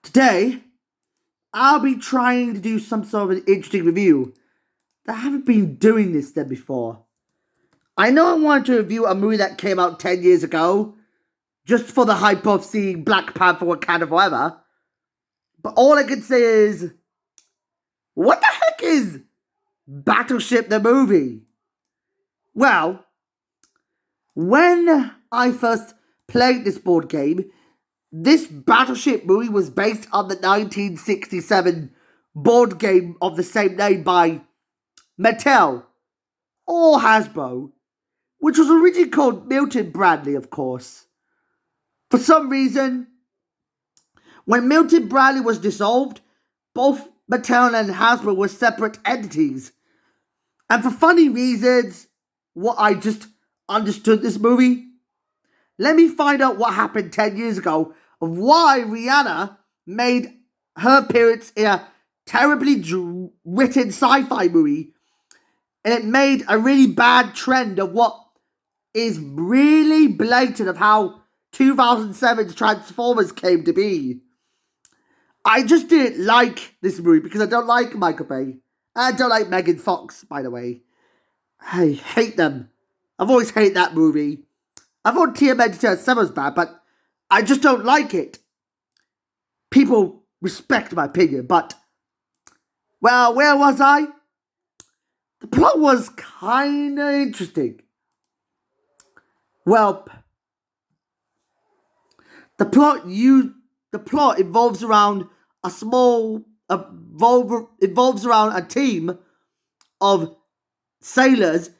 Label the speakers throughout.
Speaker 1: Today, I'll be trying to do some sort of an interesting review. I haven't been doing this then before. I know I wanted to review a movie that came out 10 years ago, just for the hype of seeing Black Panther Wakanda Forever. But all I can say is, what the heck is Battleship the movie? Well, when I first played this board game, this Battleship movie was based on the 1967 board game of the same name by Mattel, or Hasbro, which was originally called Milton Bradley, of course. For some reason, when Milton Bradley was dissolved, both Mattel and Hasbro were separate entities. And for funny reasons, what I just understood this movie, let me find out what happened 10 years ago of why Rihanna made her appearance in a terribly written sci-fi movie, and it made a really bad trend of what is really blatant of how 2007's Transformers came to be. I just didn't like this movie because I don't like Michael Bay. I don't like Megan Fox, by the way. I hate them. I've always hated that movie. I thought TMNT 7 was bad, but I just don't like it. People respect my opinion, but, well, where was I? The plot was kinda interesting. Well, the plot involves around a team of sailors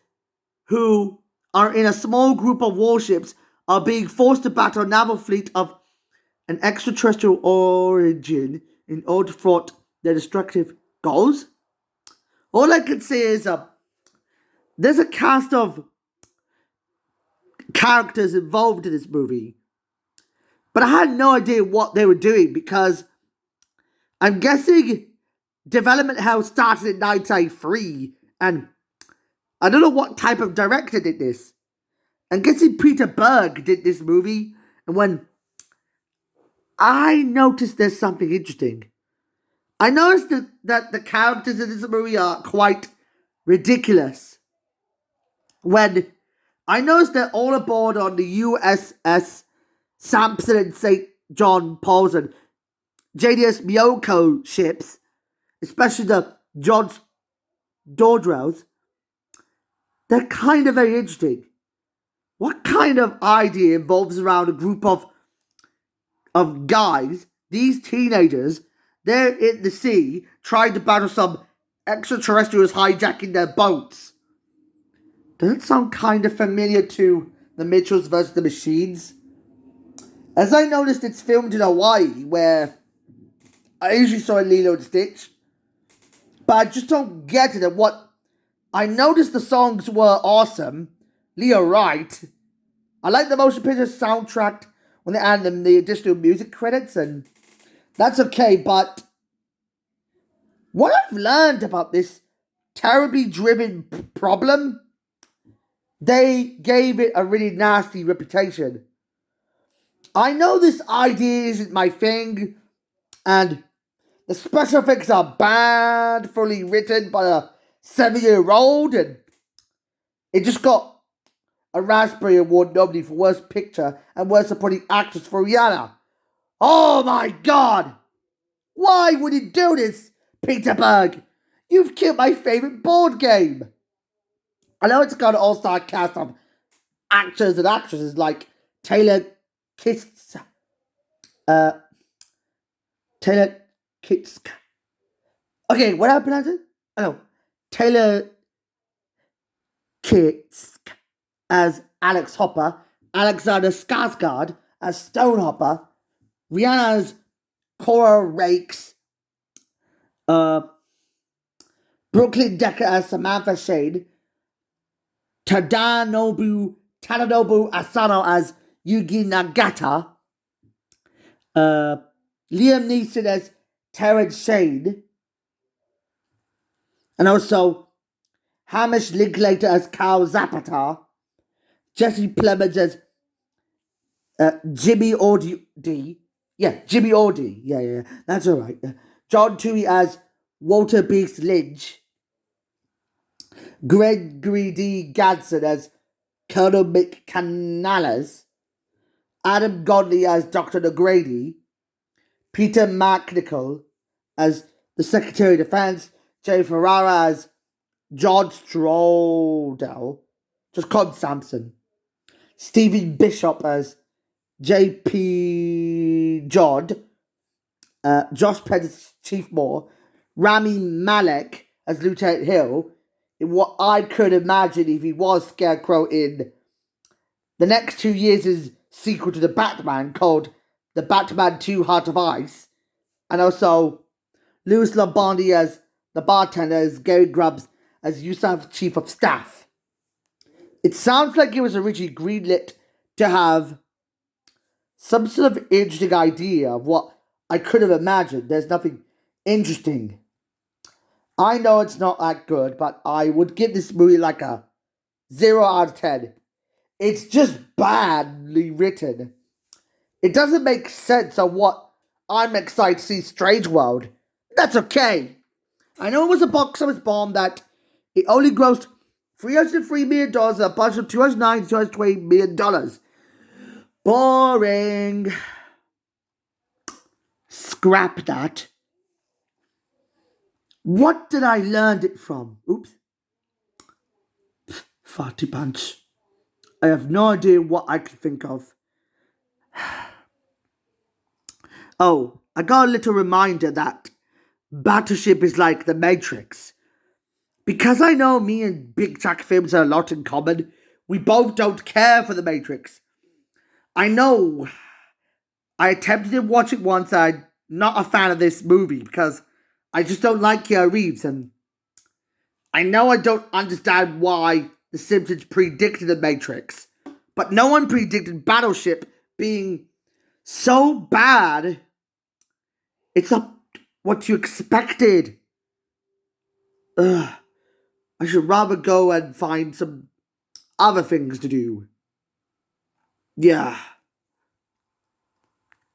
Speaker 1: who are in a small group of warships are being forced to battle a naval fleet of an extraterrestrial origin in order to thwart their destructive goals. All I can say is there's a cast of characters involved in this movie, but I had no idea what they were doing because I'm guessing development hell started in 1993, and I don't know what type of director did this. I'm guessing Peter Berg did this movie, and when I noticed there's something interesting. I noticed that the characters in this movie are quite ridiculous. When I noticed they're all aboard on the USS Samson and St. John Paul's and JDS Miyoko ships, especially the John Dordrells, they're kind of very interesting. What kind of idea involves around a group of guys, these teenagers, they're in the sea trying to battle some extraterrestrials hijacking their boats? Does it sound kind of familiar to The Mitchells vs. the Machines? As I noticed, it's filmed in Hawaii, where I usually saw Lilo and Stitch, but I just don't get it. And what I noticed, the songs were awesome. Leo Wright. I like the motion picture soundtrack when they add them the additional music credits, and that's okay. But what I've learned about this terribly driven problem, they gave it a really nasty reputation. I know this idea isn't my thing, and the special effects are bad, fully written by a 7-year-old, and it just got a Raspberry Award nominee for Worst Picture and Worst Supporting Actress for Rihanna. Oh my god! Why would you do this, Peter Berg? You've killed my favourite board game! I know it's got an all-star cast of actors and actresses like Taylor Kitsch, Taylor Kitsch. Okay, what did I pronounce it? I know. Taylor Kitsch as Alex Hopper, Alexander Skarsgård as Stone Hopper, Rihanna's Cora Rakes, Brooklyn Decker as Samantha Shade, Tadanobu Asano as Yugi Nagata, Liam Neeson as Terrence Shade, and also Hamish Linklater as Carl Zapata, Jesse Plemons as Jimmy Audi, Yeah, Jimmy Audie. Yeah, that's all right. John Toohey as Walter Beast Lynch, Gregory D. Gadsden as Colonel McCanalas, Adam Godley as Dr. O'Grady, Peter McNichol as the Secretary of Defense, Jerry Ferrara as John Strodell, just called Samson, Stephen Bishop as J.P. Jod, Josh Penn as Chief Moore, Rami Malek as Lieutenant Hill, in what I could imagine if he was Scarecrow in the next 2 years' sequel to the Batman called The Batman 2 Heart of Ice, and also Louis Lombardi as the bartender, as Gary Grubbs as Yusuf Chief of Staff. It sounds like it was originally greenlit to have some sort of interesting idea of what I could have imagined. There's nothing interesting. I know it's not that good, but I would give this movie like a 0 out of 10. It's just badly written. It doesn't make sense on what I'm excited to see Strange World. That's okay. I know it was a box office bomb that it only grossed $303 million at a budget of $209 to $220 million. Boring. Scrap that. What did I learn it from? Oops. Farty punch. I have no idea what I could think of. Oh, I got a little reminder that Battleship is like the Matrix. Because I know me and Big Jack films have a lot in common, we both don't care for the Matrix. I know I attempted to watch it once. I'm not a fan of this movie because I just don't like Keanu Reeves, and I know I don't understand why The Simpsons predicted the Matrix, but no one predicted Battleship being so bad. It's not what you expected. Ugh. I should rather go and find some other things to do. Yeah.